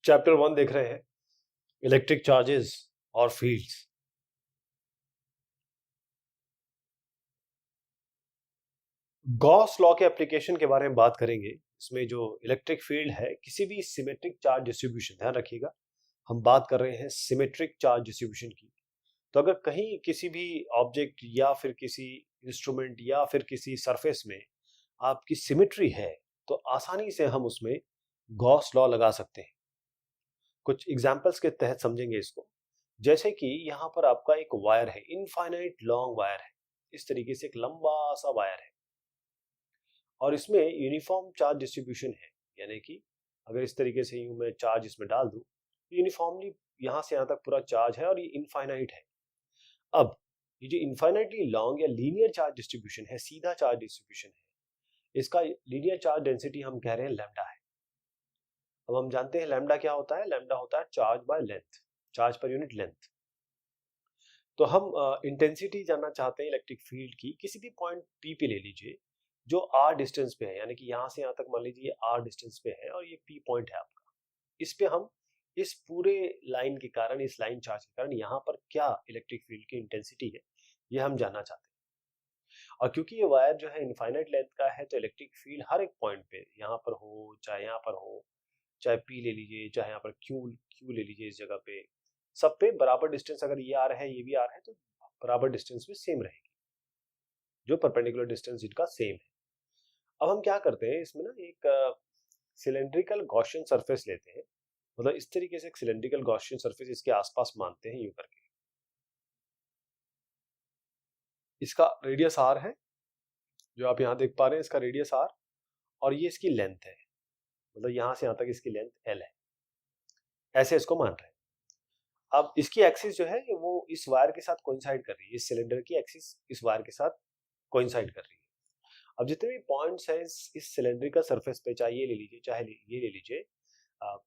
Chapter 1 देख रहे हैं, इलेक्ट्रिक चार्जेस और फील्ड्स। गॉस लॉ के एप्लीकेशन के बारे में बात करेंगे। इसमें जो इलेक्ट्रिक फील्ड है किसी भी सिमेट्रिक चार्ज डिस्ट्रीब्यूशन, ध्यान रखिएगा हम बात कर रहे हैं सिमेट्रिक चार्ज डिस्ट्रीब्यूशन की। तो अगर कहीं किसी भी ऑब्जेक्ट या फिर किसी इंस्ट्रूमेंट या फिर किसी सरफेस में आपकी सिमेट्री है तो आसानी से हम उसमें गॉस लॉ लगा सकते हैं। कुछ एग्जांपल्स के तहत समझेंगे इसको। जैसे कि यहाँ पर आपका एक वायर है, इनफाइनाइट लॉन्ग वायर है, इस तरीके से एक लंबा सा वायर है और इसमें यूनिफॉर्म चार्ज डिस्ट्रीब्यूशन है, यानी कि अगर इस तरीके से यूं मैं चार्ज इसमें डाल दूं तो यूनिफॉर्मली यहाँ से यहाँ तक पूरा चार्ज है और ये इनफाइनाइट है। अब ये जो इनफाइनाइटली लॉन्ग या लीनियर चार्ज डिस्ट्रीब्यूशन है, सीधा चार्ज डिस्ट्रीब्यूशन है, इसका लीनियर चार्ज डेंसिटी हम कह रहे हैं लैम्डा है। अब हम जानते हैं लैम्डा क्या होता है, लैम्डा होता है charge by length, charge per unit length. तो हम इंटेंसिटी जानना चाहते हैं इलेक्ट्रिक फील्ड की, किसी भी पॉइंट पी पे ले लीजिए जो आर डिस्टेंस पे है, यानी कि यहाँ से यहाँ तक मान लीजिए आर डिस्टेंस पे है और ये पी पॉइंट है आपका। इस पे हम इस पूरे लाइन के कारण, इस लाइन चार्ज के कारण यहाँ पर क्या इलेक्ट्रिक फील्ड की इंटेंसिटी है ये हम जानना चाहते हैं। और क्योंकि ये वायर जो है इनफाइनाइट लेंथ का है तो इलेक्ट्रिक फील्ड हर एक पॉइंट पे, यहाँ पर हो चाहे यहाँ पर हो, चाहे पी ले लीजिए चाहे यहाँ पर क्यू क्यू ले लीजिए, इस जगह पे सब पे बराबर डिस्टेंस, अगर ये आ रहा है ये भी आ रहा है तो बराबर डिस्टेंस में सेम रहेगी, जो परपेंडिकुलर डिस्टेंस इनका सेम है। अब हम क्या करते हैं इसमें ना, एक सिलेंड्रिकल गॉसियन सरफेस लेते हैं, मतलब इस तरीके से एक सिलेंड्रिकल गॉसियन सरफेस इसके आसपास मानते हैं यूं करके। इसका रेडियस आर है, जो आप यहाँ देख पा रहे हैं, इसका रेडियस आर और ये इसकी लेंथ है, मतलब यहां से यहां तक इसकी लेंथ एल है, ऐसे इसको मान रहे हैं। अब इसकी एक्सिस जो है वो इस वायर के साथ कोइंसाइड कर रही है, इस सिलेंडर की एक्सिस इस वायर के साथ कोइंसाइड कर रही है। अब जितने भी पॉइंट्स हैं इस सिलेंडरिकल सरफेस पे, चाहे ये ले लीजिए चाहे ये ले लीजिए,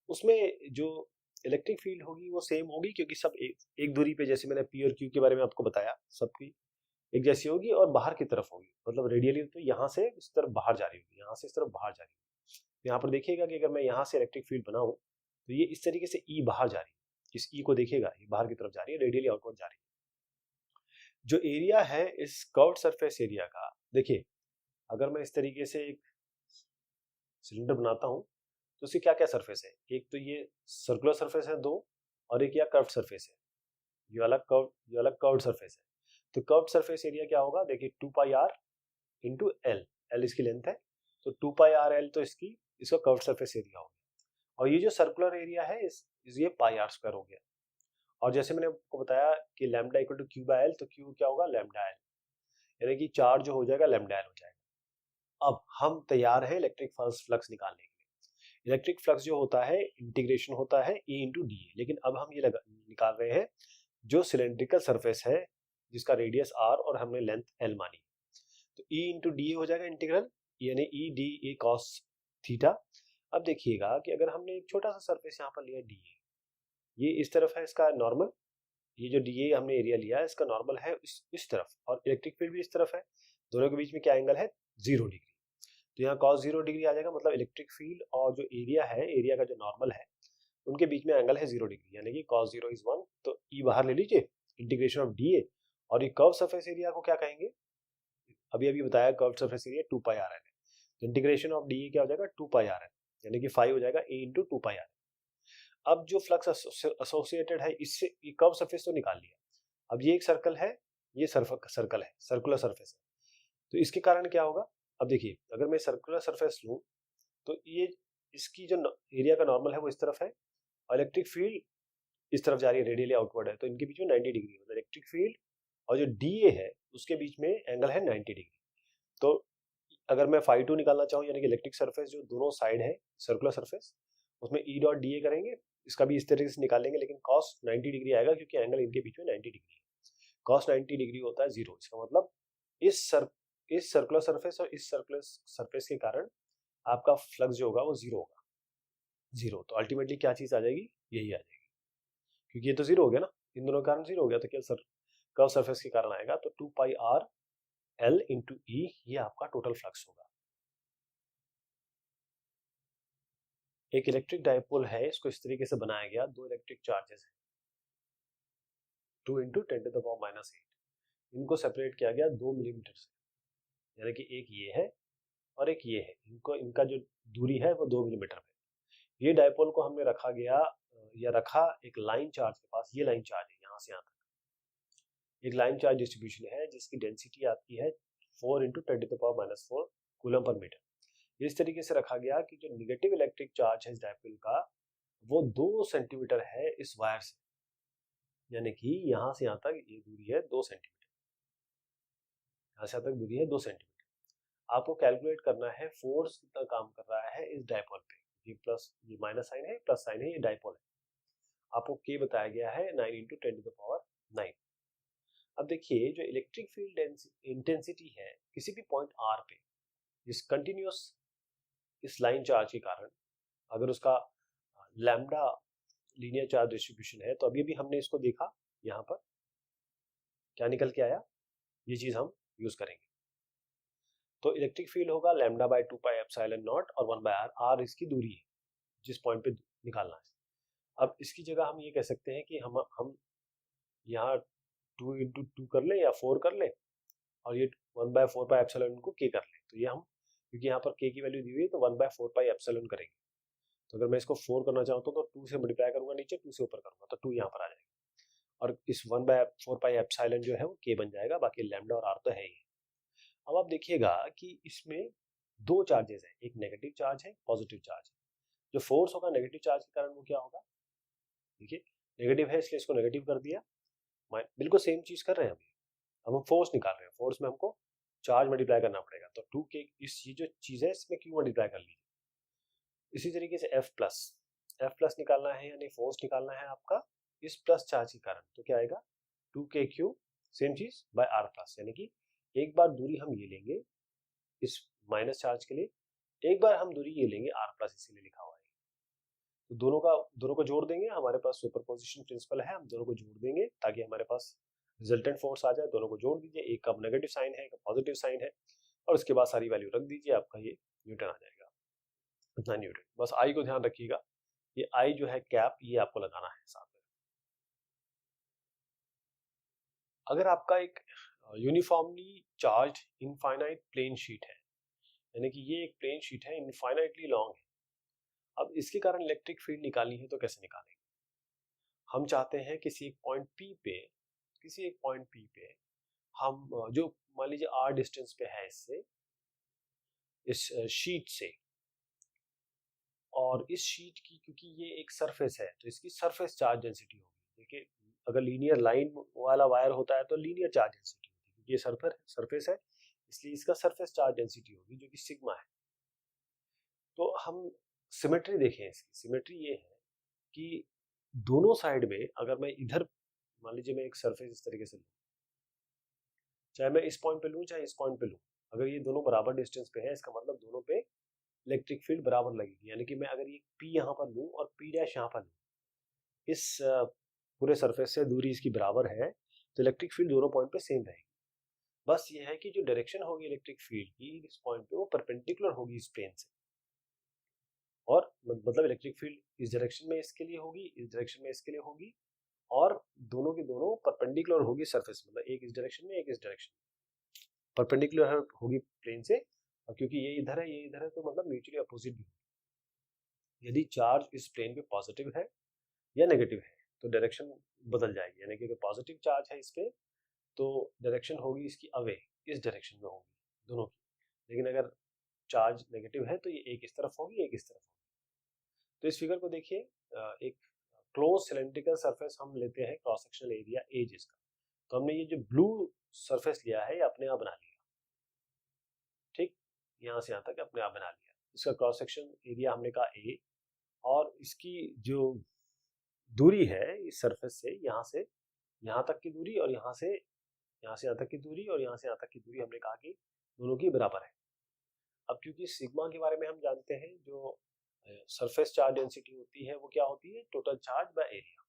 उसमें जो इलेक्ट्रिक फील्ड होगी वो सेम होगी, क्योंकि सब एक दूरी पे, जैसे मैंने पी और क्यू के बारे में आपको बताया, सबकी एक जैसी होगी और बाहर की तरफ होगी, मतलब रेडियली तो यहाँ से इस तरफ बाहर जा रही होगी, यहाँ से इस तरफ बाहर जा रही होगी। यहाँ पर देखिएगा कि अगर मैं यहाँ से इलेक्ट्रिक फील्ड बनाऊं तो ये इस तरीके से ई बाहर जा रही है, इस ई को देखिएगा ये बाहर की तरफ जा रही है, रेडियली आउटवर्ड जा रही है। जो एरिया है इस कर्व्ड सरफेस एरिया का, देखिए अगर मैं इस तरीके से एक सिलेंडर बनाता हूं तो उसकी क्या क्या सरफेस है, एक तो ये सर्कुलर सरफेस है दो, और एक यह कर्व्ड सरफेस है, ये अलग कर्व्ड सरफेस है। तो कर्व्ड सरफेस एरिया क्या होगा, देखिए 2 पाई आर इंटू एल, एल इसकी लेंथ है, तो 2 पाई आर एल तो इसका कर्व्ड सरफेस एरिया हो गया। और ये जो सर्कुलर एरिया है ये पाई आर स्क्वायर हो गया। और जैसे मैंने आपको बताया कि lambda equal to Q by L, तो क्यू क्या होगा, लैम्डा एल, यानी कि चार्ज जो हो जाएगा लैम्डा एल हो जाएगा। अब हम तैयार हैं इलेक्ट्रिक फ्लक्स निकालने के लिए। इलेक्ट्रिक फ्लक्स जो होता है इंटीग्रेशन होता है ई इंटू डी ए, लेकिन अब हम ये निकाल रहे हैं जो सिलेंड्रिकल सरफेस है जिसका रेडियस आर और हमने लेंथ एल मानी, तो ई इंटू डी ए हो जाएगा इंटीग्रल, यानी ई डी ए कॉस थीटा। अब देखिएगा कि अगर हमने एक छोटा सा सरफेस यहाँ पर लिया डी ए, ये इस तरफ है इसका नॉर्मल, ये जो डी ए हमने एरिया लिया है इसका नॉर्मल है इस तरफ, और इलेक्ट्रिक फील्ड भी इस तरफ है, दोनों के बीच में क्या एंगल है, 0 डिग्री। तो यहाँ cos 0 डिग्री आ जाएगा, मतलब इलेक्ट्रिक फील्ड और जो एरिया है, एरिया का जो नॉर्मल है, उनके बीच में एंगल है 0 डिग्री, यानी कि cos 0 इज 1। तो ई बाहर ले लीजिए, इंटीग्रेशन ऑफ डी ए, और ये कर्व सरफेस एरिया को क्या कहेंगे, अभी अभी बताया कर्व सरफेस एरिया 2 पाई आर एल है, तो इंटीग्रेशन ऑफ डी ए क्या हो जाएगा 2 पाई आर एल, यानी कि 5 हो जाएगा ए इंटू 2 पाई आर। अब जो फ्लक्स एसोसिएटेड है इससे, ये कर्व सरफेस तो निकाल लिया, अब ये एक सर्कल है, ये सर्कल है, सर्कुलर सरफेस है, तो इसके कारण क्या होगा, अब देखिए अगर मैं सर्कुलर सरफेस लूं तो ये इसकी जो एरिया का नॉर्मल है वो इस तरफ है, और इलेक्ट्रिक फील्ड इस तरफ जा रही है, रेडियली आउटवर्ड है, तो इनके बीच में 90 डिग्री, मतलब इलेक्ट्रिक फील्ड और जो डी ए है उसके बीच में एंगल है 90 डिग्री। तो अगर मैं फाई 2 निकालना चाहूँ, यानी कि इलेक्ट्रिक सरफेस जो दोनों साइड है सर्कुलर सरफेस, उसमें ई डॉट डी ए करेंगे, इसका भी इस तरीके से निकालेंगे, लेकिन कॉस 90 डिग्री आएगा क्योंकि एंगल इनके बीच में 90 डिग्री है। कॉस 90 डिग्री होता है 0, इसका मतलब इस सर्कुलर सरफेस और इस सर्कुलर सरफेस के कारण आपका फ्लक्स जो होगा वो 0 होगा, 0। तो अल्टीमेटली क्या चीज आ जाएगी, यही आ जाएगी, क्योंकि ये तो 0 हो गया ना, इन दोनों के कारण 0 हो गया, तो क्या कर्व सरफेस के कारण आएगा, तो 2 पाई आर एल इंटू ई, ये आपका टोटल फ्लक्स होगा। एक इलेक्ट्रिक डायपोल है, इसको इस तरीके से बनाया गया, दो इलेक्ट्रिक चार्जेस हैं 2 × 10⁻⁻8, इनको सेपरेट किया गया 2 मिलीमीटर से, यानी कि एक ये है और एक ये है, इनको इनका जो दूरी है वो 2 मिलीमीटर है। ये डायपोल को हमने रखा गया या रखा एक लाइन चार्ज के पास, ये लाइन चार्ज है यहाँ से यहाँ तक एक लाइन चार्ज डिस्ट्रीब्यूशन है जिसकी डेंसिटी आती है 4 × 10⁻⁻4 कूलम पर मीटर। इस तरीके से रखा गया कि जो निगेटिव इलेक्ट्रिक चार्ज है इस डायपोल का वो 2 सेंटीमीटर है इस वायर से, यानी कि यहाँ से यहाँ तक ये दूरी है 2 सेंटीमीटर, यहाँ से यहाँ तक दूरी है 2 सेंटीमीटर। आपको कैलकुलेट करना है फोर्स कितना काम कर रहा है इस डायपोल पे, ये प्लस ये माइनस साइन है, प्लस साइन है, ये डायपोल है। आपको के बताया गया है 9 × 10⁻9। अब देखिए जो इलेक्ट्रिक फील्ड इंटेंसिटी है किसी भी पॉइंट आर पे इस कंटिन्यूअस इस लाइन चार्ज के कारण, अगर उसका लैम्डा लीनियर चार्ज डिस्ट्रीब्यूशन है, तो अभी भी हमने इसको देखा, यहाँ पर क्या निकल के आया, ये चीज हम यूज करेंगे। तो इलेक्ट्रिक फील्ड होगा λ/2πε0 और 1/r, r इसकी दूरी है जिस पॉइंट पे निकालना है। अब इसकी जगह हम ये कह सकते हैं कि हम यहाँ 2 × 2 कर लें या 4 कर लें और ये 1/4πε को k कर लें। तो ये हम, क्योंकि यहाँ पर k की वैल्यू दी हुई है, तो 1/4πε करेंगे। तो अगर मैं इसको 4 करना चाहता हूँ तो 2 से मल्टीप्लाई करूंगा, नीचे 2 से ऊपर करूंगा तो 2 यहाँ पर आ जाएगा, और इस 1/4πε जो है वो k बन जाएगा, बाकी लैम्डा और r तो है ही। अब आप देखिएगा कि इसमें दो चार्जेस हैं, एक नेगेटिव चार्ज है, पॉजिटिव चार्ज है। जो फोर्स होगा नेगेटिव चार्ज के कारण वो क्या होगा, देखिए नेगेटिव है इसलिए इसको नेगेटिव कर दिया, बिल्कुल सेम चीज कर रहे हैं अभी। अब हम फोर्स निकाल रहे हैं, फोर्स में हमको चार्ज मल्टीप्लाई करना पड़ेगा, तो 2k इस ये जो चीज है इसमें q मल्टीप्लाई कर लीजिए। इसी तरीके से F प्लस निकालना है, यानी फोर्स निकालना है आपका इस प्लस चार्ज के कारण, तो क्या आएगा 2kq सेम चीज बाय r प्लस, यानी कि एक बार दूरी हम ये लेंगे इस माइनस चार्ज के लिए, एक बार हम दूरी ये लेंगे r प्लस, इसीलिए लिखा हुआ है। तो दोनों को जोड़ देंगे, हमारे पास सुपरपोजिशन प्रिंसिपल है, हम दोनों को जोड़ देंगे ताकि हमारे पास रिजल्टेंट फोर्स आ जाए। दोनों को जोड़ दीजिए, एक का नेगेटिव साइन है, एक का पॉजिटिव साइन है, और उसके बाद सारी वैल्यू रख दीजिए, आपका ये न्यूटन आ जाएगा, इतना न्यूटन। बस आई को ध्यान रखिएगा, ये आई जो है कैप, ये आपको लगाना है साथ में। अगर आपका एक uniformly charge infinite plane sheet है, यानी कि ये एक प्लेन शीट है, इनफाइनाइटली लॉन्ग है, अब इसके कारण इलेक्ट्रिक फील्ड निकालनी है तो कैसे निकालेंगे। हम चाहते हैं किसी एक पॉइंट P पे हम जो मान लीजिए r डिस्टेंस पे है इससे, इस शीट से, और इस शीट की क्योंकि ये एक सरफेस है तो इसकी सरफेस चार्ज डेंसिटी होगी। देखिए अगर लीनियर लाइन वाला वायर होता है तो लीनियर चार्ज डेंसिटी होती है, क्योंकि ये सरफेस है इसलिए इसका सरफेस चार्ज डेंसिटी होगी जो कि सिग्मा है। तो हम सिमेट्री देखें, इसकी सिमेट्री ये है कि दोनों साइड में, अगर मैं इधर मान लीजिए मैं एक सरफेस इस तरीके से लूं, चाहे मैं इस पॉइंट पे लूं चाहे इस पॉइंट पे लूं, अगर ये दोनों बराबर डिस्टेंस पे है, इसका मतलब दोनों पे इलेक्ट्रिक फील्ड बराबर लगेगी। यानी कि मैं अगर ये P यहाँ पर लूं और P' यहाँ पर लूं, इस पूरे सरफेस से दूरी इसकी बराबर है, तो इलेक्ट्रिक फील्ड दोनों पॉइंट पे सेम रहेगी। बस ये है कि जो डायरेक्शन होगी इलेक्ट्रिक फील्ड की इस पॉइंट पे वो परपेंडिकुलर होगी इस प्लेन से, और मतलब इलेक्ट्रिक फील्ड इस डायरेक्शन में इसके लिए होगी, इस डायरेक्शन में इसके लिए होगी, और दोनों की दोनों परपेंडिकुलर होगी सरफेस, मतलब एक इस डायरेक्शन में एक इस डायरेक्शन में, परपेंडिकुलर होगी प्लेन से, और क्योंकि ये इधर है ये इधर है तो मतलब म्यूचुअली अपोजिट भी होगी। यदि चार्ज इस प्लेन पे पॉजिटिव है या नेगेटिव है तो डायरेक्शन बदल जाएगी, यानी कि अगर पॉजिटिव चार्ज है इस पे तो डायरेक्शन होगी इसकी अवे, इस डायरेक्शन में होगी दोनों की, लेकिन अगर चार्ज नेगेटिव है तो ये एक इस तरफ होगी एक इस तरफ होगी। तो इस फिगर को देखिए, एक क्लोज सिलेंड्रिकल सरफेस हम लेते हैं, क्रॉस सेक्शनल एरिया ए जिसका, तो हमने ये जो ब्लू सरफेस लिया है ये अपने आप बना लिया, ठीक, यहाँ से यहाँ तक अपने आप बना लिया। इसका क्रॉस सेक्शन एरिया हमने कहा ए, और इसकी जो दूरी है इस सरफेस से यहाँ तक की दूरी, और यहाँ से यहाँ तक की दूरी, और यहाँ से यहाँ तक की दूरी हमने कहा कि दोनों की बराबर है। अब क्योंकि सिग्मा के बारे में हम जानते हैं, जो सरफेस चार्ज डेंसिटी होती है वो क्या होती है, टोटल चार्ज बाय एरिया।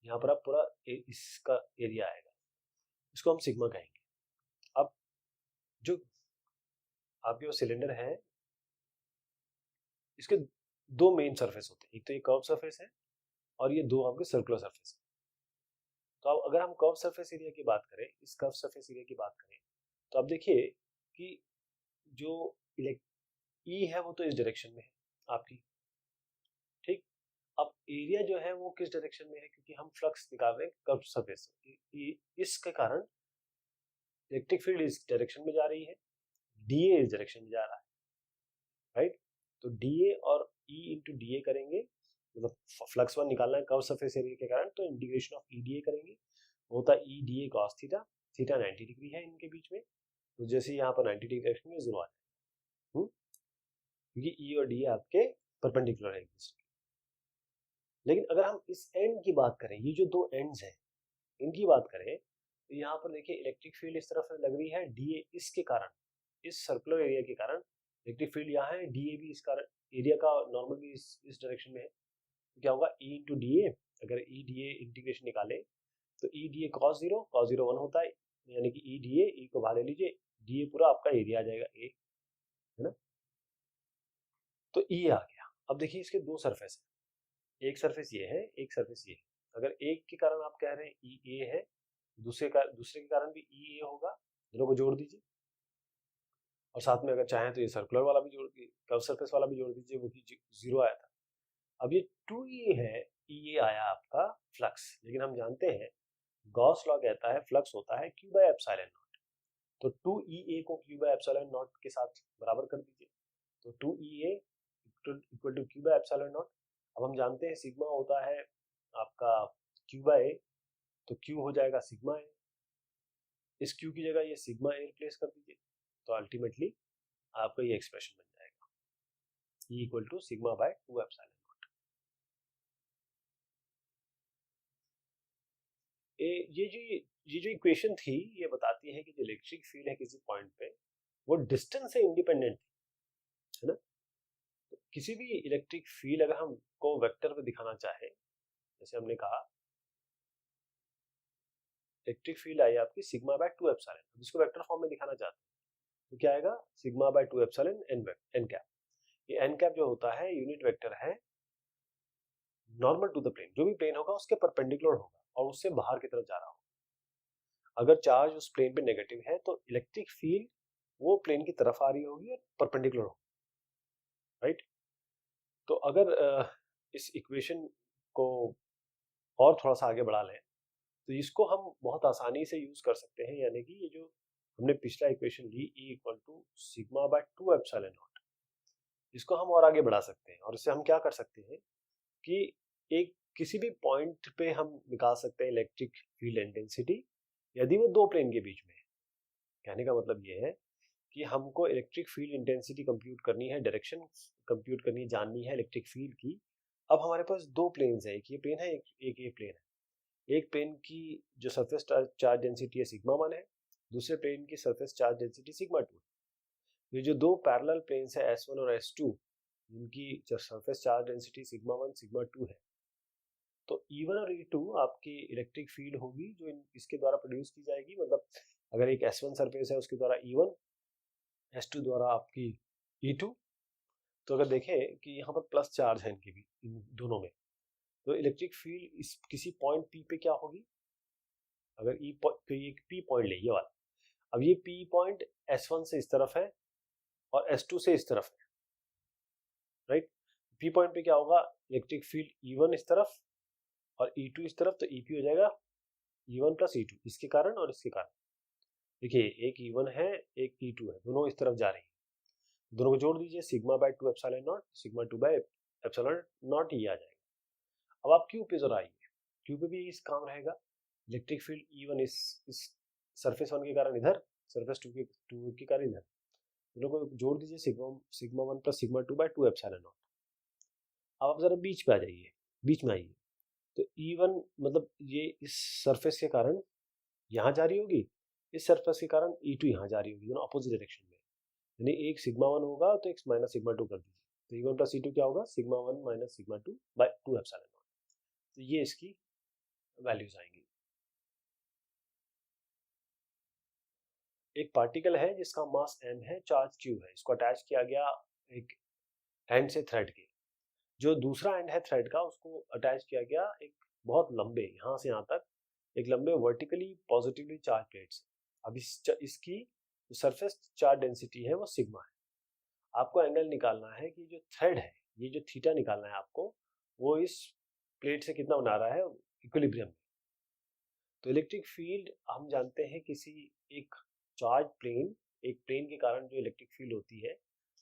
यहाँ पर अब पूरा इसका एरिया आएगा, इसको हम सिग्मा कहेंगे। अब जो आपके वो सिलेंडर है, इसके दो मेन सरफेस होते हैं, एक तो ये कर्व सरफेस है और ये दो आपके सर्कुलर सरफेस है। तो अब अगर हम कर्व सरफेस एरिया की बात करें, इस कर्व सरफेस एरिया की बात करें, तो आप देखिए कि जो ई है वो तो इस डायरेक्शन में है आपकी, ठीक। अब एरिया जो है वो किस डायरेक्शन में है, क्योंकि हम फ्लक्स निकाल रहे हैं कर्व सरफेस से, इसके कारण इलेक्ट्रिक फील्ड इस डायरेक्शन में जा रही है, डीए इस डायरेक्शन में जा रहा है, राइट। तो डीए और ई इंटू डीए करेंगे, मतलब फ्लक्स वन निकालना है कर्व सरफेस एरिया के कारण, तो इंटीग्रेशन ऑफ ई डीए करेंगे, होता है E D A cos theta, theta 90 degree है इनके बीच में, तो जैसे यहाँ पर 90 डिग्री डायरेक्शन में जीरो आ जाए, क्योंकि ई और डी आपके परपेंडिकुलर है एक दूसरे के। लेकिन अगर हम इस एंड की बात करें, ये जो दो एंड्स हैं इनकी बात करें, तो यहाँ पर देखिए इलेक्ट्रिक फील्ड इस तरफ से लग रही है, डीए इसके कारण, इस सर्कुलर एरिया के कारण इलेक्ट्रिक फील्ड यहाँ है, डीए भी इस कारण, एरिया का नॉर्मल भी इस डायरेक्शन में है, तो क्या होगा ई इंटू डी ए, अगर ई डी ए इंटीग्रेशन निकाले तो ई D A cos zero one होता है, यानी कि ई डी ए, ई को बाहर ले लीजिए, डी ए पूरा आपका एरिया आ जाएगा ए, है ना। तो ई आ गया। अब देखिए इसके दो सरफेस है, एक सरफेस ये है, एक सरफेस ये है। अगर एक के कारण आप कह रहे हैं ई ए है, दूसरे के कारण भी ई ए होगा, दोनों को जोड़ दीजिए, और साथ में अगर चाहें तो ये सर्कुलर वाला भी जोड़ दीजिए, कर्व सरफेस वाला भी जोड़ दीजिए, वो भी जीरो आया था। अब ये 2e है, ये आया आपका फ्लक्स, लेकिन हम जानते हैं गॉस लॉ कहता है फ्लक्स होता है q बाय एप्सिलॉन नॉट, तो 2ea को q बाय एप्सिलॉन नॉट के साथ बराबर कर दीजिए, तो 2ea equal to q by epsilon naught. अब हम जानते हैं सिग्मा होता है आपका q बाय a, तो q हो जाएगा सिग्मा a, इस q की जगह ये सिग्मा a रिप्लेस कर दीजिए, तो अल्टीमेटली आपका ये एक्सप्रेशन बन जाएगा E equal to sigma by 2 epsilon. ये जो इक्वेशन थी ये बताती है कि जो इलेक्ट्रिक फील्ड है किसी पॉइंट पे वो डिस्टेंस से इंडिपेंडेंट है ना। तो किसी भी इलेक्ट्रिक फील्ड अगर हम को वेक्टर पे दिखाना चाहे, जैसे हमने कहा इलेक्ट्रिक फील्ड आई आपकी सिग्मा बाय 2 एप्सिलॉन, जिसको वेक्टर फॉर्म में दिखाना चाहते हैं तो क्या आएगा sigma by 2 epsilon N cap. ये एन कैप जो होता है यूनिट वेक्टर है नॉर्मल टू द प्लेन, जो भी प्लेन होगा उसके परपेंडिकुलर होगा और उससे बाहर की तरफ जा रहा होगा। अगर चार्ज उस प्लेन पे नेगेटिव है तो इलेक्ट्रिक फील्ड वो प्लेन की तरफ आ रही होगी और परपेंडिकुलर होगी, राइट। तो अगर इस इक्वेशन को और थोड़ा सा आगे बढ़ा लें तो इसको हम बहुत आसानी से यूज कर सकते हैं, यानी कि ये जो हमने पिछला इक्वेशन ली E equal to sigma by 2 epsilon naught, इसको हम और आगे बढ़ा सकते हैं और इससे हम क्या कर सकते हैं कि एक किसी भी पॉइंट पे हम निकाल सकते हैं इलेक्ट्रिक फील्ड इंटेंसिटी यदि वो दो प्लेन के बीच में है। कहने का मतलब ये है कि हमको इलेक्ट्रिक फील्ड इंटेंसिटी कंप्यूट करनी है, डायरेक्शन कंप्यूट करनी है, जाननी है इलेक्ट्रिक फील्ड की। अब हमारे पास दो प्लेन्स है, एक ये प्लेन है, एक ये प्लेन है। एक प्लेन की जो सरफेस चार्ज डेंसिटी है सिग्मा 1 है, दूसरे प्लेन की सरफेस चार्ज डेंसिटी सिग्मा 2। ये जो दो पैरेलल प्लेन्स है S1 और S2, जिनकी जो surface charge density sigma 1 sigma 2 है, तो E1 और E2 आपकी इलेक्ट्रिक फील्ड होगी जो इसके द्वारा प्रोड्यूस की जाएगी। मतलब अगर एक S1 सरफेस है उसके द्वारा E1, S2 द्वारा आपकी E2। तो अगर देखें कि यहाँ पर प्लस चार्ज है इनके भी, इन दोनों में, तो इलेक्ट्रिक फील्ड इस किसी पॉइंट P पे क्या होगी, अगर एक P पॉइंट ले ये वाला, अब ये P पॉइंट S1 से इस तरफ है और S2 से इस तरफ है, राइट। P पॉइंट पे क्या होगा, इलेक्ट्रिक फील्ड E1 इस तरफ और E2 इस तरफ, तो EP हो जाएगा E1 प्लस E2 इसके कारण और इसके कारण। देखिए एक E1 है एक E2 है, दोनों इस तरफ जा रही है, दोनों को जोड़ दीजिए, sigma by 2 epsilon not sigma 2 bye epsilon not ये आ जाएगा। अब आप Q पे जरा आइए, Q पे भी इस काम रहेगा, इलेक्ट्रिक फील्ड E1 इस सरफेस 1 के कारण इधर, सरफेस 2 के कारण इधर, दोनों को जोड़ दीजिए, sigma 1 plus sigma 2 by 2 epsilon naught. अब आप जरा बीच पे आ जाइए, बीच में आइए, तो E1 मतलब ये इस सरफेस के कारण यहाँ जा रही होगी, इस सरफेस के कारण E2 यहाँ जा रही होगी, दोनों अपोजिट डायरेक्शन में, यानी एक सिग्मा 1 होगा तो एक माइनस सिग्मा 2 कर दीजिए, तो E1 प्लस E2 क्या होगा sigma 1 minus sigma 2 by 2 epsilon naught. तो ये इसकी वैल्यूज आएंगी। एक पार्टिकल है जिसका मास m है, चार्ज q है, इसको अटैच किया गया एक एंड से थ्रेड के, जो दूसरा एंड है थ्रेड का उसको अटैच किया गया एक बहुत लंबे, यहाँ से यहाँ तक एक लंबे वर्टिकली पॉजिटिवली चार्ज प्लेट से। अब इसकी जो सरफेस चार्ज डेंसिटी है वो सिग्मा है। आपको एंगल निकालना है कि जो थ्रेड है, ये जो थीटा निकालना है आपको, वो इस प्लेट से कितना बना रहा है इक्विलिब्रियम में। तो इलेक्ट्रिक फील्ड हम जानते हैं किसी एक चार्ज प्लेन, एक प्लेन के कारण जो इलेक्ट्रिक फील्ड होती है,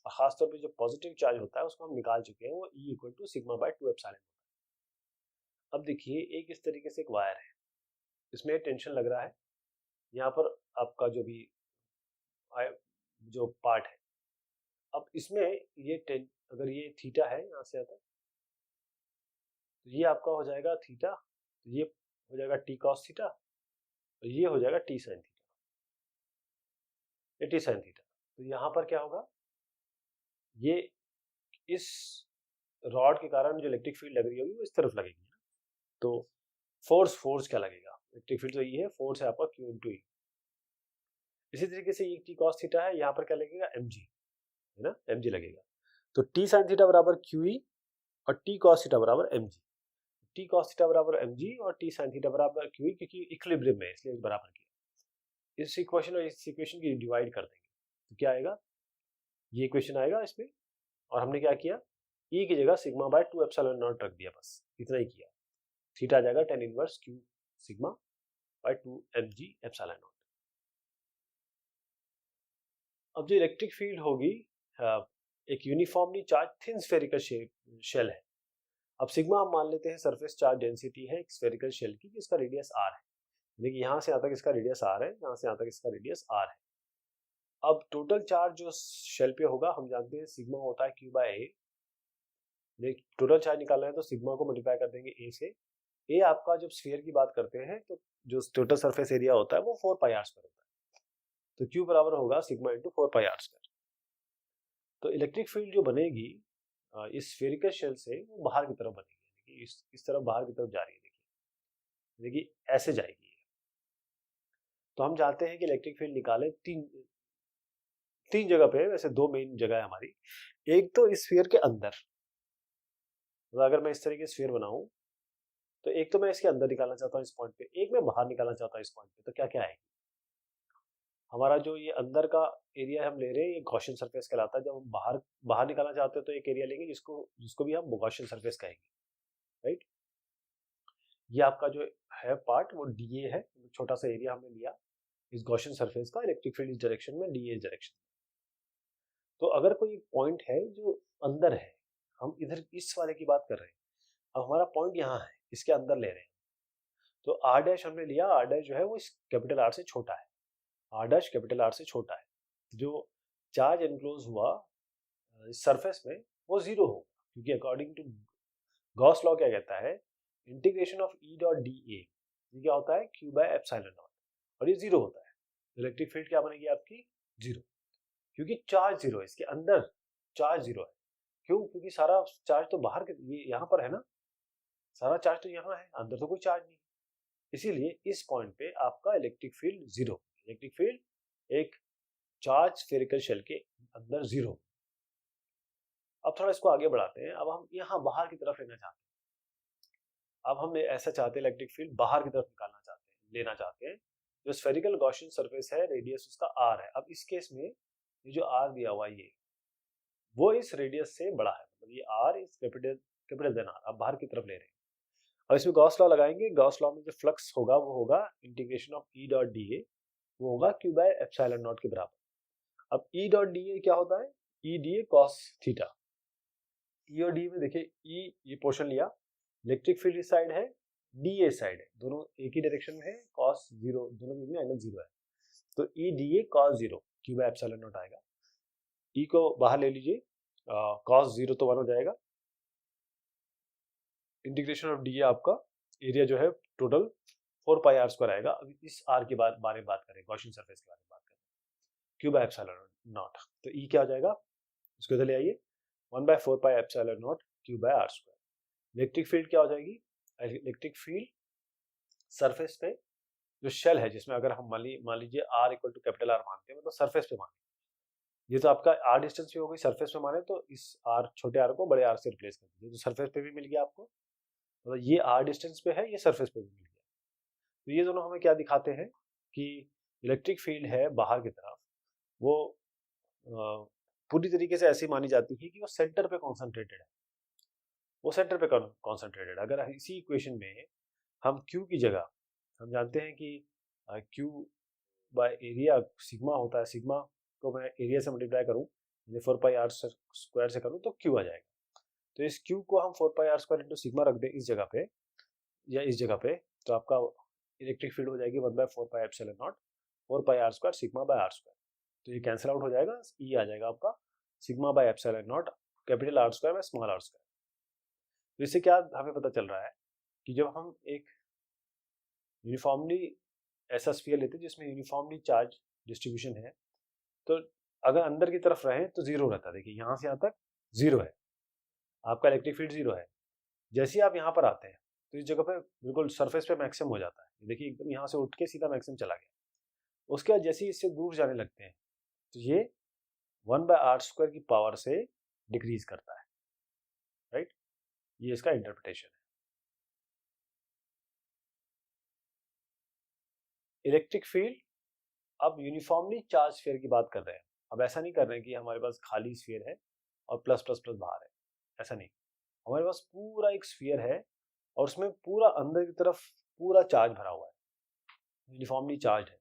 और खासतौर पे जो पॉजिटिव चार्ज होता है उसको हम निकाल चुके हैं, वो E equal to sigma by 2 epsilon होता है। अब देखिए एक इस तरीके से एक वायर है, इसमें टेंशन लग रहा है, यहाँ पर आपका जो भी जो पार्ट है, अब इसमें अगर ये थीटा है यहाँ से आता है, तो ये आपका हो जाएगा थीटा, तो ये हो जाएगा टी कॉस थीटा, तो ये हो जाएगा टी साइन थीटा, ये टी साइन थीटा। तो यहाँ पर क्या होगा, ये इस रॉड के कारण जो इलेक्ट्रिक फील्ड लग रही होगी वो इस तरफ लगेगी। तो फोर्स क्या लगेगा, इलेक्ट्रिक फील्ड तो ये है, फोर्स है आपका Q इंटू ई। इसी तरीके से ये टी कॉस थीटा है, यहाँ पर क्या लगेगा mg, है ना, mg लगेगा। तो टी साइन थीटा बराबर QE और टी कॉस थीटा बराबर mg। टी कॉस थीटा बराबर mg और टी साइन थीटा बराबर QE, क्योंकि इक्विलिब्रियम में इसलिए बराबर किया। इस इक्वेशन और इस इक्वेशन की डिवाइड कर देंगे तो क्या आएगा, ये इक्वेशन आएगा इसमें, और हमने क्या किया, E की जगह सिग्मा बाय 2 एप्सिलॉन नॉट रख दिया, बस इतना ही किया। थीटा आ जाएगा tan inverse Q sigma by 2 mg epsilon naught. अब जो इलेक्ट्रिक फील्ड होगी एक uniformly charge thin spherical shell है। अब सिग्मा हम मान लेते हैं सरफेस चार्ज डेंसिटी है एक स्फेरिकल शेल की, जिसका रेडियस r है। देखिए यहाँ से यहाँ तक इसका रेडियस r है, यहाँ से यहाँ तक इसका रेडियस r है। अब टोटल चार्ज जो शेल पे होगा हम जानते हैं सिग्मा होता है Q by A। Total charge निकालना है तो सिग्मा को मल्टीप्लाई कर देंगे A से। A आपका जब स्फीयर की बात करते हैं तो जो टोटल सरफेस एरिया होता है वो 4πr स्क्वायर होता है, तो Q बराबर होगा सिग्मा इंटू 4πr स्क्वायर। तो इलेक्ट्रिक फील्ड जो बनेगी इस स्फेरिकल शेल से वो बाहर की तरफ बनेगी, देखिए इस तरफ बाहर की तरफ जा रही है, देखिए ऐसे जाएगी। तो हम चाहते हैं कि इलेक्ट्रिक फील्ड निकालें तीन जगह पे, वैसे दो मेन जगह है हमारी। एक तो इस स्फीयर के अंदर, तो अगर मैं इस तरीके से स्फीयर बनाऊं तो एक तो मैं इसके अंदर निकालना चाहता हूं इस पॉइंट पे, एक मैं बाहर निकालना चाहता हूं इस पॉइंट पे। तो क्या क्या आएगी, हमारा जो ये अंदर का एरिया हम ले रहे हैं ये गॉसियन सरफेस कहलाता है। जब हम बाहर निकालना चाहते हैं तो एक एरिया लेंगे जिसको भी हम गॉसियन सरफेस कहेंगे, राइट। ये आपका जो है पार्ट वो डीए है, छोटा सा एरिया हमने लिया इस गॉसियन सरफेस का, इलेक्ट्रिक फील्ड इस डायरेक्शन में, डीए इस डायरेक्शन। तो अगर कोई पॉइंट है जो अंदर है, हम इधर इस वाले की बात कर रहे हैं, अब हमारा पॉइंट यहाँ है, इसके अंदर ले रहे हैं, तो आर डैश हमने लिया, आर डैश जो है वो इस कैपिटल आर से छोटा है, आर डैश कैपिटल आर से छोटा है। जो चार्ज एनक्लोज हुआ इस सरफेस में वो जीरो होगा, क्योंकि अकॉर्डिंग टू गॉस लॉ क्या कहता है, integration of E dot D ए ये क्या होता है क्यू बाय एप्सिलॉन नॉट, और ये जीरो होता है। इलेक्ट्रिक फील्ड क्या बनेगी आपकी, जीरो, क्योंकि चार्ज जीरो है, इसके अंदर चार्ज जीरो है। क्यों, क्योंकि सारा चार्ज तो बाहर के ये यहाँ पर है ना, सारा चार्ज तो यहाँ है, अंदर तो कोई चार्ज नहीं, इसीलिए इस पॉइंट पे आपका electric field zero. Electric field एक चार्ज स्फेरिकल शेल के अंदर जीरो। अब थोड़ा इसको आगे बढ़ाते हैं, अब हम यहाँ बाहर की तरफ लेना चाहते हैं। अब हम ऐसा चाहते हैं इलेक्ट्रिक फील्ड बाहर की तरफ निकालना चाहते हैं, लेना चाहते हैं। जो स्फेरिकल गॉसियन सरफेस है रेडियस उसका आर है। अब इस केस में ये जो आर दिया हुआ ये वो इस रेडियस से बड़ा है, मतलब ये R is capital than R. अब बाहर की तरफ ले रहे हैं, अब इसमें गॉस लॉ लगाएंगे। गॉस लॉ में जो फ्लक्स होगा वो होगा integration of E dot D A, वो होगा क्यू बाय एप्सिलॉन नॉट के बराबर। अब ई डॉट डी ए क्या होता है, E D A cos theta. E और डी में देखिए ई ये पोर्शन लिया, इलेक्ट्रिक फील्ड इस साइड है, डी ए साइड है, दोनों एक ही डायरेक्शन में है, कॉस जीरो, दोनों में एंगल जीरो है, तो ई D A cos zero Q by epsilon not आएगा। ई को बाहर ले लीजिए, कॉस जीरो तो 1 हो जाएगा, इंटीग्रेशन ऑफ डी ए आपका एरिया जो है टोटल 4πr स्क्वायर आएगा। अभी इस आर के बारे में बात करें, गॉसियन सरफेस के बारे में बात करें, क्यू बाय एप्सिलॉन नॉट, तो ई क्या हो जाएगा, इसको इधर ले आइए, 1/4 epsilon naught Q by R square. Electric field क्या हो जाएगी, इलेक्ट्रिक फील्ड सरफेस पे जो शेल है, जिसमें अगर हम मान लीजिए R equal to capital R मानते हैं, मतलब सरफेस पे मानते हैं, ये तो आपका आर डिस्टेंस पे हो गई, सरफेस पे माने तो इस आर, छोटे आर को बड़े आर से रिप्लेस कर दीजिए, तो सरफेस पे भी मिल गया आपको, मतलब ये आर डिस्टेंस पे है, ये सरफेस पे भी मिल गया। तो ये दोनों हमें क्या दिखाते हैं कि इलेक्ट्रिक फील्ड है बाहर की तरफ, वो पूरी तरीके से ऐसी मानी जाती है कि वो सेंटर पे कॉन्सेंट्रेटेड है, वो सेंटर पे कॉन्सेंट्रेटेड। अगर इसी इक्वेशन में हम Q की जगह, हम जानते हैं कि Q बाय एरिया सिग्मा होता है, सिग्मा को मैं एरिया से मल्टीप्लाई करूँ, 4πr स्क्वायर से करूँ तो Q आ जाएगा। तो इस Q को हम 4πr स्क्वायर इंटू सिग्मा रख दें इस जगह पे या इस जगह पे, तो आपका इलेक्ट्रिक फील्ड हो जाएगी 1/4πε0 4πr square sigma by R square. तो ये कैंसिल आउट हो जाएगा, ई आ जाएगा आपका sigma by epsilon naught capital R square by small R square. तो इससे क्या हमें पता चल रहा है कि जब हम एक यूनिफॉर्मली ऐसा स्फीयर लेते हैं जिसमें यूनिफॉर्मली चार्ज डिस्ट्रीब्यूशन है, तो अगर अंदर की तरफ रहे तो जीरो रहता है। देखिए यहाँ से यहाँ तक जीरो है, आपका इलेक्ट्रिक फील्ड जीरो है। जैसे ही आप यहाँ पर आते हैं तो इस जगह पे बिल्कुल सरफेस पे मैक्सिमम हो जाता है। देखिए एकदम यहाँ से उठ के सीधा मैक्सिमम चला गया। उसके बाद जैसे ही इससे दूर जाने लगते हैं तो ये 1/r स्क्वायर की पावर से डिक्रीज करता है, राइट। ये इसका इंटरप्रिटेशन है। इलेक्ट्रिक फील्ड, अब यूनिफॉर्मली चार्ज स्फीयर की बात कर रहे हैं। अब ऐसा नहीं कर रहे हैं कि हमारे पास खाली स्फीयर है और प्लस प्लस प्लस बाहर है, ऐसा नहीं। हमारे पास पूरा एक स्फीयर है और उसमें पूरा अंदर की तरफ पूरा चार्ज भरा हुआ है, यूनिफॉर्मली चार्ज है।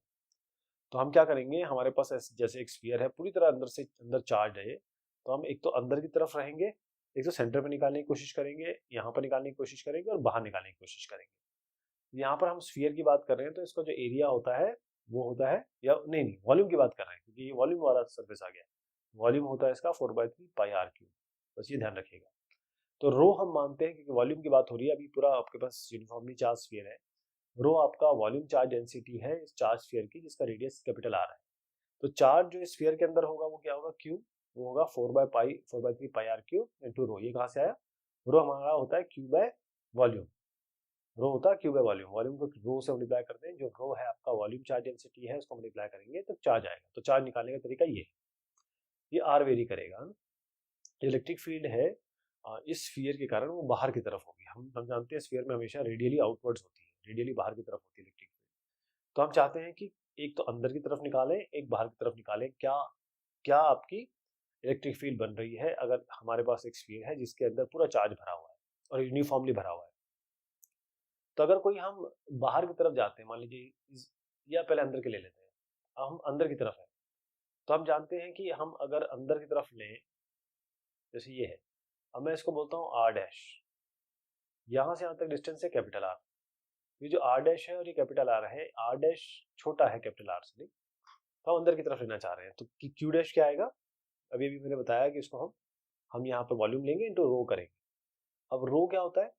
तो हम क्या करेंगे, हमारे पास जैसे एक स्फीयर है पूरी तरह अंदर से अंदर चार्ज है, तो हम एक तो अंदर की तरफ रहेंगे, एक तो सेंटर पे निकालने की कोशिश करेंगे, यहाँ पर निकालने की कोशिश करेंगे और बाहर निकालने की कोशिश करेंगे। यहाँ पर हम स्फीयर की बात कर रहे हैं तो इसका जो एरिया होता है वो होता है, या नहीं वॉल्यूम की बात कर रहे हैं क्योंकि ये वॉल्यूम वाला सरफेस आ गया। वॉल्यूम होता है इसका 4/3πr3, बस ये ध्यान रखिएगा। तो रो हम मानते हैं क्योंकि वॉल्यूम की बात हो रही है, अभी पूरा आपके पास यूनिफॉर्मली चार्ज स्फीयर है। रो आपका वॉल्यूम चार्ज डेंसिटी है इस चार्ज स्फीयर की जिसका रेडियस कैपिटल आर है। तो चार्ज जो स्फीयर के अंदर होगा वो क्या होगा, क्यू, वो होगा 4/3πr3 इंटू रो। ये कहाँ से आया, रो हमारा होता है क्यू बाय वॉल्यूम, रो होता है क्यू बाय वॉल्यूम। वॉल्यूम को रो से मल्टीप्लाई करते हैं, जो रो है आपका वॉल्यूम चार्ज डेंसिटी है उसको मल्टीप्लाई करेंगे तो चार्ज आएगा। तो चार्ज निकालने का तरीका ये आर वेरी करेगा। इलेक्ट्रिक फील्ड है इस स्फीयर के कारण वो बाहर की तरफ होगी। हम जानते हैं स्फीयर में हमेशा रेडियली आउटवर्ड्स होती है, रेडियली बाहर की तरफ होती है इलेक्ट्रिक फील्ड। तो हम चाहते हैं कि एक तो अंदर की तरफ निकालें, एक बाहर की तरफ निकालें। क्या क्या आपकी इलेक्ट्रिक फील्ड बन रही है अगर हमारे पास एक स्फीयर है जिसके अंदर पूरा चार्ज भरा हुआ है और यूनिफॉर्मली भरा हुआ है। तो अगर कोई हम बाहर की तरफ जाते हैं, मान लीजिए या पहले अंदर के ले लेते हैं, हम अंदर की तरफ है, तो हम जानते हैं कि हम अगर अंदर की तरफ लें, जैसे ये है, अब मैं इसको बोलता हूँ आर डैश, यहाँ से यहाँ तक डिस्टेंस है कैपिटल आर। ये जो आर डैश है और ये कैपिटल आर है, आर डैश छोटा है कैपिटल आर से, नहीं, तो हम अंदर की तरफ लेना चाह रहे हैं। तो क्यू डैश क्या आएगा, अभी अभी मैंने बताया कि इसको हम यहाँ पर वॉल्यूम लेंगे इंटू रो करेंगे। अब रो क्या होता है,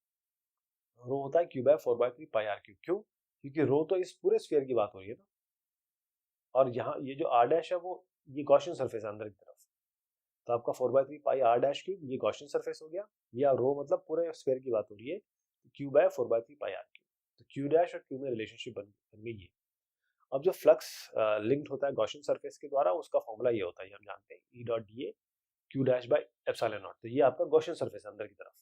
रो होता है क्यू बाय 4/3πr3। क्यों, क्योंकि रो तो इस पूरे स्फीयर की बात हो रही है ना, और यहाँ ये जो आर डैश है वो ये गॉसियन सरफेस है अंदर की तरफ, तो आपका 4/3πr'3 ये गॉसियन सरफेस हो गया, या रो मतलब पूरे स्फीयर की बात हो रही है, क्यू बाय 4/3πr3। तो क्यू डैश और क्यू में रिलेशनशिप बन गई है। अब जो फ्लक्स लिंक्ड होता है गॉसियन सरफेस के द्वारा, उसका फॉर्मूला ये होता है, हम जानते हैं E.dA Q dash by epsilon naught. तो ये आपका गॉसियन सरफेस है अंदर की तरफ,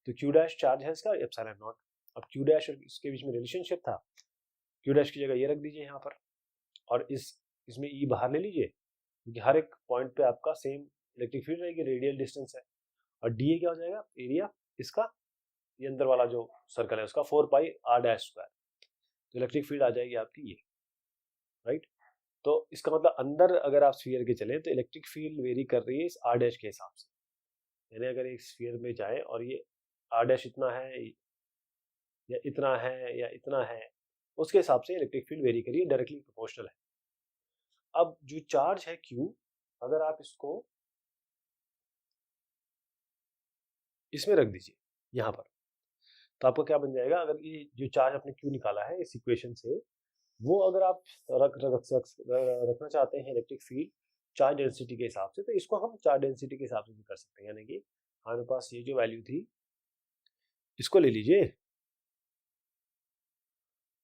तो क्यू डैश चार्ज है इसका, एप्सिलॉन नॉट। अब क्यू डैश और इसके बीच में रिलेशनशिप था, क्यू डैश की जगह ये रख दीजिए यहाँ पर, और इसमें ई बाहर ले लीजिए क्योंकि हर एक पॉइंट पे आपका सेम इलेक्ट्रिक फील्ड रहेगी, रेडियल डिस्टेंस है। और डीए क्या हो जाएगा, एरिया इसका, ये अंदर वाला जो सर्कल है उसका 4πr'2। तो इलेक्ट्रिक फील्ड आ जाएगी आपकी ये, राइट। तो इसका मतलब अंदर अगर आप स्फीयर के चलें तो इलेक्ट्रिक फील्ड वेरी कर रही है इस आर डैश के हिसाब से। यानी अगर एक स्फीयर में जाए और ये आर डैश इतना है या इतना है या इतना है, उसके हिसाब से इलेक्ट्रिक फील्ड वेरी करिए, डायरेक्टली प्रोपोर्शनल है। अब जो चार्ज है Q, अगर आप इसको इसमें रख दीजिए यहाँ पर, तो आपको क्या बन जाएगा, अगर ये जो चार्ज आपने Q निकाला है इस इक्वेशन से, वो अगर आप रखना चाहते हैं इलेक्ट्रिक फील्ड चार्ज डेंसिटी के हिसाब से, तो इसको हम चार्ज डेंसिटी के हिसाब से भी कर सकते हैं। यानी कि हमारे पास ये जो वैल्यू थी इसको ले लीजिए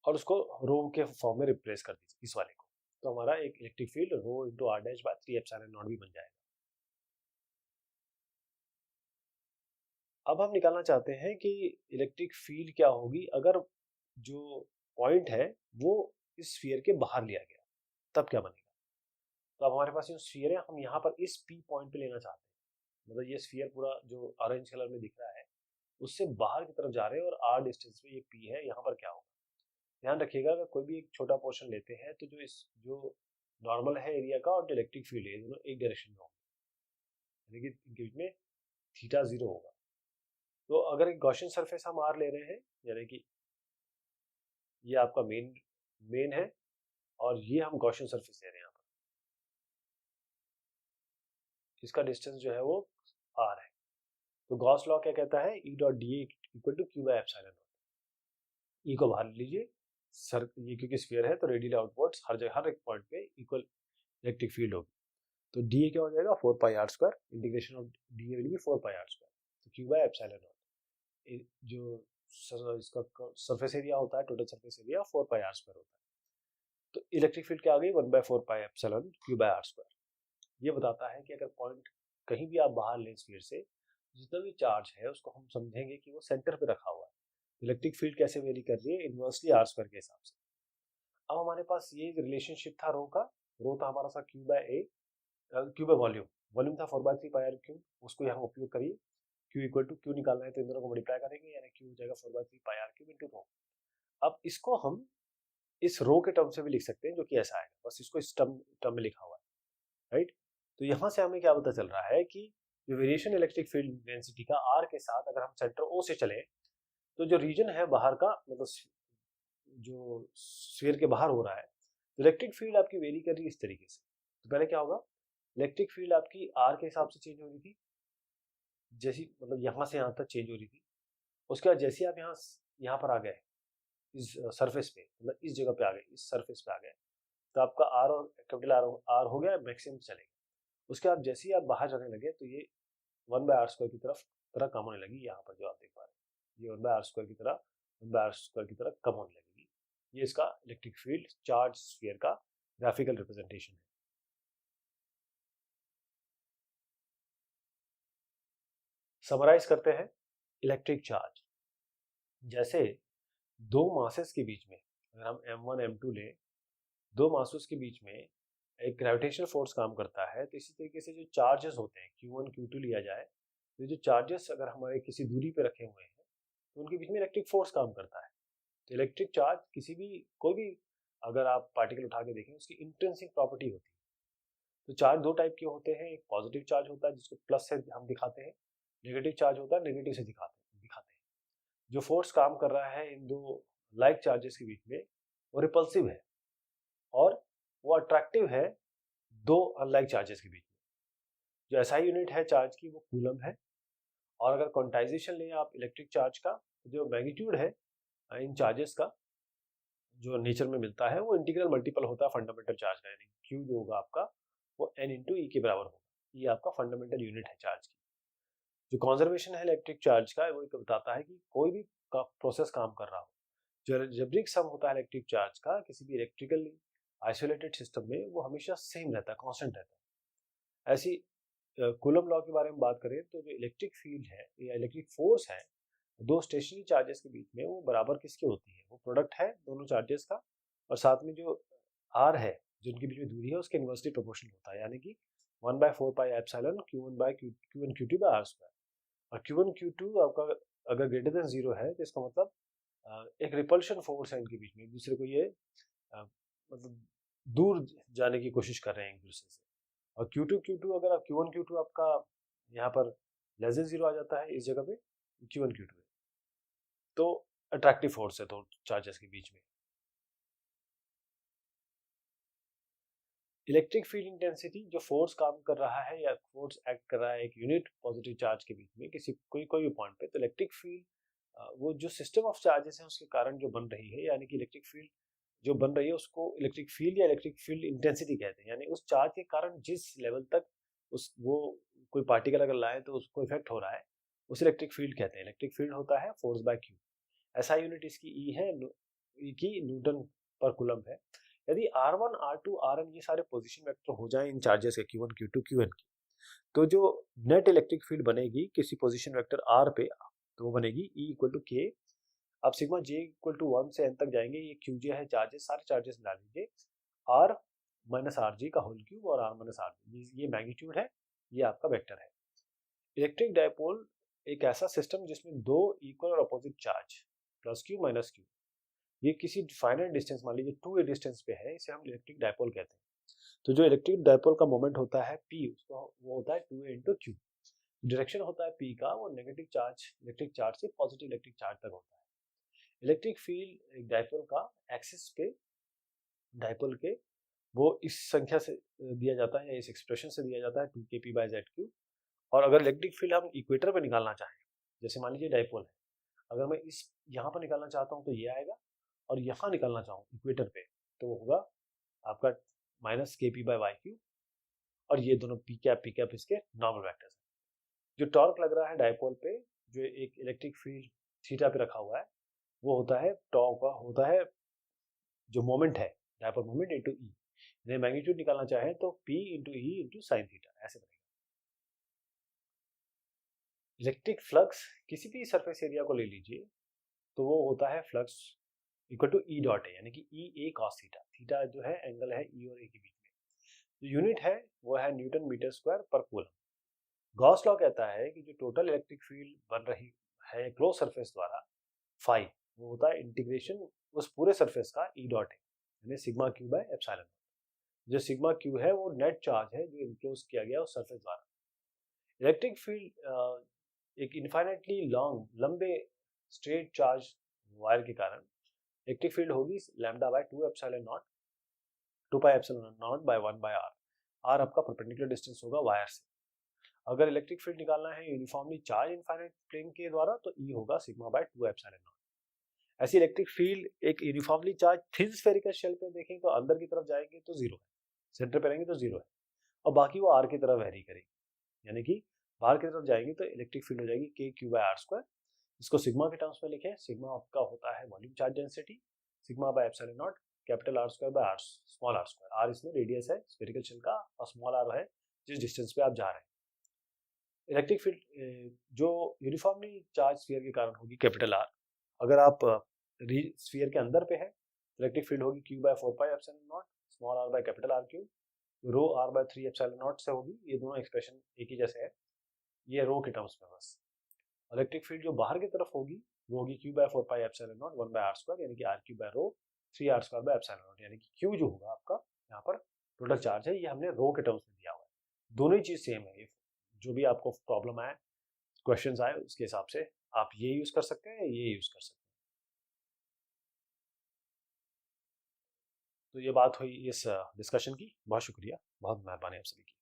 और उसको रो के फॉर्म में रिप्लेस कर दीजिए, इस वाले को। तो हमारा एक electric field rho into R dash by 3 epsilon naught भी बन जाएगा। अब हम निकालना चाहते हैं कि इलेक्ट्रिक फील्ड क्या होगी अगर जो पॉइंट है वो इस स्फीयर के बाहर लिया गया, तब क्या बनेगा। तो अब हमारे पास जो स्फीयर है, हम यहाँ पर इस पी पॉइंट पे लेना चाहते हैं। मतलब ये स्फीयर पूरा जो ऑरेंज कलर में दिख रहा है उससे बाहर की तरफ जा रहे हैं और आर डिस्टेंस पे ये पी है, यहाँ पर क्या होगा। ध्यान रखिएगा, अगर कोई भी एक छोटा पोर्शन लेते हैं तो जो नॉर्मल है एरिया का और जो इलेक्ट्रिक फील्ड है दोनों एक डायरेक्शन में होंगे, यानी कि इनके बीच में थीटा 0 होगा। तो अगर एक गॉसियन सरफेस हम आर ले रहे हैं, यानी कि ये आपका मेन है और ये हम गॉसियन सरफेस ले रहे हैं, यहाँ पर इसका डिस्टेंस जो है वो आर है। तो गॉस लॉ क्या कहता है, E dot D equal to Q by epsilon naught. E को बाहर लीजिए, सर ये क्योंकि स्फीयर है तो रेडियल आउटवर्ड्स हर जगह हर एक पॉइंट पे इक्वल इलेक्ट्रिक फील्ड होगी। तो डी क्या हो जाएगा 4 pi R square, integration of D will be 4 pi R square. तो क्यू बाय एप्सिलॉन नॉट जो इसका सरफेस एरिया होता है, total surface area 4 pi R square होता है। तो इलेक्ट्रिक फील्ड क्या आ गई 1/4 pi epsilon Q by R square. ये बताता है कि अगर पॉइंट कहीं भी आप बाहर लें स्फीयर से, जितना भी चार्ज है उसको हम समझेंगे कि वो सेंटर पे रखा हुआ है। इलेक्ट्रिक फील्ड कैसे वेरी कर रही है, इनवर्सली आर स्क्वायर के हिसाब से। अब हमारे पास ये रिलेशनशिप था रो का। रो था हमारा सा Q by A, Q by volume, volume था 4/3 पाई आर क्यूब। उसको यहाँ उपयोग करिए, क्यू इक्वल टू क्यू निकालना है तो इन दोनों को मल्टीप्लाई करेंगे, यानी क्यू हो जाएगा 4/3 पाई आर क्यूब इंटू रो। अब इसको हम इस रो के टर्म से भी लिख सकते हैं, जो कि ऐसा आएगा, बस इसको इस टर्म में लिखा हुआ है, राइट। तो यहाँ से हमें क्या पता चल रहा है कि जो वेरिएशन इलेक्ट्रिक फील्ड इंटेंसिटी का आर के साथ अगर हम सेंटर ओ से चले, तो जो रीजन है बाहर का, मतलब जो स्फीयर के बाहर हो रहा है, इलेक्ट्रिक फील्ड आपकी वेरी कर रही है इस तरीके से। तो पहले क्या होगा, इलेक्ट्रिक फील्ड आपकी आर के हिसाब से चेंज हो रही थी, जैसी मतलब यहाँ से यहाँ तक चेंज हो रही थी। उसके बाद जैसे आप यहाँ पर आ गए इस सरफेस पे, मतलब इस जगह पे आ गए, इस सरफेस पे आ गए, तो आपका आर और कैपिटल आर हो गया मैक्सिमम चलेगा। उसके बाद जैसे ही आप बाहर जाने लगे तो ये 1/r स्क्वायर की तरह कम होने लगी। यहाँ पर जो आप देख पा रहे हैं ये 1/r स्क्वायर की तरह 1/r स्क्वायर की तरह कम होने लगेगी। ये इसका इलेक्ट्रिक फील्ड चार्ज स्फीयर का ग्राफिकल रिप्रेजेंटेशन है। समराइज करते हैं इलेक्ट्रिक चार्ज। जैसे दो मासेस के बीच में, अगर हम m1 m2 लें, दो मासेस के बीच में एक ग्रेविटेशनल फोर्स काम करता है, तो इसी तरीके से जो चार्जेस होते हैं q1 q2 लिया जाए, तो जो चार्जेस अगर हमारे किसी दूरी पे रखे हुए हैं तो उनके बीच में इलेक्ट्रिक फोर्स काम करता है। तो इलेक्ट्रिक चार्ज कोई भी अगर आप पार्टिकल उठा के देखें, उसकी इंट्रिंसिक प्रॉपर्टी होती है। तो चार्ज दो टाइप के होते हैं, एक पॉजिटिव चार्ज होता है जिसको प्लस से हम दिखाते हैं, नेगेटिव चार्ज होता है नेगेटिव से दिखाते हैं। जो फोर्स काम कर रहा है इन दो लाइक चार्जेस के बीच में, वो रिपल्सिव है और वो अट्रैक्टिव है दो अनलाइक चार्जेस के बीच में। जो एसआई यूनिट है चार्ज की वो कूलम है। और अगर क्वांटाइजेशन लें आप इलेक्ट्रिक चार्ज का, तो जो मैग्नीट्यूड है इन चार्जेस का जो नेचर में मिलता है वो इंटीग्रल मल्टीपल होता है फंडामेंटल चार्ज का, यानी क्यू जो होगा आपका वो n इंटू ई के बराबर होगा। ये आपका फंडामेंटल यूनिट है चार्ज की। जो कॉन्जर्वेशन है इलेक्ट्रिक चार्ज का वो बताता है कि कोई भी प्रोसेस काम कर रहा हो, जो जेब्रिक सम होता है इलेक्ट्रिक चार्ज का किसी भी इलेक्ट्रिकल आइसोलेटेड सिस्टम में, वो हमेशा सेम रहता है, कांस्टेंट रहता है। ऐसी कूलम लॉ के बारे में बात करें तो जो इलेक्ट्रिक फील्ड है या इलेक्ट्रिक फोर्स है दो स्टेशनरी चार्जेस के बीच में, वो बराबर किसकी होती है, वो प्रोडक्ट है दोनों चार्जेस का, और साथ में जो आर है जिनके बीच में दूरी है उसके इन्वर्सली प्रोपोर्शनल होता है, यानी कि 1/4 pi epsilon Q1 Q2 by R square. और Q1 Q2 आपका अगर ग्रेटर देन 0 है तो इसका मतलब एक रिपल्शन फोर्स है इनके बीच में, एक दूसरे को ये मतलब दूर जाने की कोशिश कर रहे हैं एक दूसरे से। और Q2 अगर आप Q1 Q2 आपका यहाँ पर लेस देन 0 आ जाता है इस जगह पे Q1 Q2 है, तो अट्रैक्टिव फोर्स है दो चार्जेस के बीच में। इलेक्ट्रिक फील्ड इंटेंसिटी जो फोर्स काम कर रहा है या फोर्स एक्ट कर रहा है एक यूनिट पॉजिटिव चार्ज के बीच में किसी कोई भी पॉइंट पे, तो इलेक्ट्रिक फील्ड वो जो सिस्टम ऑफ चार्जेस है उसके कारण जो बन रही है, यानी कि इलेक्ट्रिक फील्ड जो बन रही है उसको इलेक्ट्रिक फील्ड या इलेक्ट्रिक फील्ड इंटेंसिटी कहते हैं। यानी उस चार्ज के कारण जिस लेवल तक उस वो कोई पार्टिकल अगर लाए तो उसको इफेक्ट हो रहा है, उस इलेक्ट्रिक फील्ड कहते हैं। इलेक्ट्रिक फील्ड होता है फोर्स बाय क्यू। ऐसा यूनिट इसकी ई है, ई की न्यूटन पर कूलम है, यदि R1, R2, Rn ये सारे पोजीशन वेक्टर हो जाएं इन चार्जेस के Q1, Q2, Qn के, तो जो नेट इलेक्ट्रिक फील्ड बनेगी किसी पोजीशन वेक्टर R पे, तो वो बनेगी E इक्वल टू K। अब सिग्मा J इक्वल टू 1 से n तक जाएंगे, ये Qj है चार्जेस, सारे चार्जेस मिला लीजिए, R माइनस RG का होल क्यूब और R माइनस RG, ये मैग्नीट्यूड है, ये आपका वेक्टर है। इलेक्ट्रिक डायपोल एक ऐसा सिस्टम जिसमें दो इक्वल और opposite charge plus Q minus Q, ये किसी फाइनाइट डिस्टेंस मान लीजिए 2a डिस्टेंस पे है, इसे हम इलेक्ट्रिक डायपोल कहते हैं। तो जो इलेक्ट्रिक डायपोल का मोमेंट होता है P, उसको वो होता है 2a इंटू Q। डायरेक्शन होता है P का, वो नेगेटिव चार्ज इलेक्ट्रिक चार्ज से पॉजिटिव इलेक्ट्रिक चार्ज तक होता है। इलेक्ट्रिक फील्ड एक डायपोल का एक्सिस पे डायपोल के वो इस संख्या से दिया जाता है या इस एक्सप्रेशन से दिया जाता है 2kp/z3। और अगर इलेक्ट्रिक फील्ड हम इक्वेटर पे निकालना चाहें, जैसे मान लीजिए डायपोल है, अगर मैं इस यहाँ पर निकालना चाहता हूँ तो ये आएगा, और यहाँ निकालना चाहूँ इक्वेटर पे तो वो होगा आपका माइनस kp/y3, और ये दोनों p कैप इसके नॉर्मल वेक्टर्स हैं। जो टॉर्क लग रहा है डायपोल पे, जो एक इलेक्ट्रिक फील्ड थीटा पे रखा हुआ है, वो होता है टॉर्क का, होता है जो मोमेंट है डायपोल मोमेंट इंटू ई। यानी मैग्नीट्यूड निकालना चाहें तो p into E into sine theta, ऐसे बनेगा। इलेक्ट्रिक फ्लक्स किसी भी सरफेस एरिया को ले लीजिए, तो वो होता है flux equal to E dot है, यानी कि E A cos theta. Theta जो है एंगल है ई और ए के बीच में। जो यूनिट है वो है न्यूटन मीटर स्क्वायर पर कूलम। गॉस लॉ कहता है कि जो टोटल इलेक्ट्रिक फील्ड बन रही है क्लोज सरफेस द्वारा फाई, वो होता है इंटीग्रेशन उस पूरे सरफेस का ई डॉट है, यानी सिग्मा क्यू बाय एप्सिलॉन। जो सिग्मा क्यू है वो नेट चार्ज है जो इनक्लोज किया गया उस सरफेस द्वारा। इलेक्ट्रिक फील्ड एक इनफाइनाइटली लॉन्ग लंबे स्ट्रेट चार्ज वायर के कारण इलेक्ट्रिक फील्ड होगी lambda by 2 epsilon naught, 2 pi epsilon naught by 1 by R. R आपका परपेंडिकुलर डिस्टेंस होगा वायर से। अगर इलेक्ट्रिक फील्ड निकालना है यूनिफॉर्मली चार्ज इनफाइनाइट प्लेन के द्वारा, तो ई होगा सिग्मा बाय 2 एप्सिलॉन नॉट। ऐसी इलेक्ट्रिक फील्ड एक uniformly charge thin spherical shell पे देखें तो अंदर की तरफ जाएंगे तो जीरो है, सेंटर पे रहेंगे तो जीरो है, और बाकी वो आर की तरफ वेरी करेगी। यानी कि बाहर की तरफ जाएंगे तो इलेक्ट्रिक फील्ड हो जाएगी के क्यू बाय आर स्क्वायर। इसको सिग्मा के टर्म्स में लिखें, सिग्मा आपका होता है volume charge density, sigma by epsilon naught capital R square by R small R square. R इसमें रेडियस है स्फेरिकल शेल का, और स्मॉल आर है जिस डिस्टेंस पे आप जा रहे हैं। इलेक्ट्रिक फील्ड जो यूनिफॉर्मली चार्ज स्फीयर के कारण होगी कैपिटल आर। अगर आप स्फीयर के अंदर पे है, इलेक्ट्रिक फील्ड होगी Q by 4 pi epsilon naught small R by capital R cube, rho R by 3 epsilon naught से होगी। ये दोनों एक्सप्रेशन एक ही जैसे है, ये रो के टर्म्स में बस। इलेक्ट्रिक फील्ड जो बाहर की तरफ होगी वो होगी Q by 4 pi epsilon naught 1 by R square, यानी कि R Q by rho 3 R square by epsilon naught, यानी कि क्यू जो होगा आपका यहाँ पर टोटल चार्ज है, ये हमने रो के टर्म्स में दिया हुआ है। दोनों ही चीज सेम है। जो भी आपको प्रॉब्लम आए, क्वेश्चंस आए, उसके हिसाब से आप ये यूज कर सकते हैं, ये यूज कर सकते हैं। तो ये बात हुई इस डिस्कशन की। बहुत शुक्रिया, बहुत मेहरबानी आप सभी की।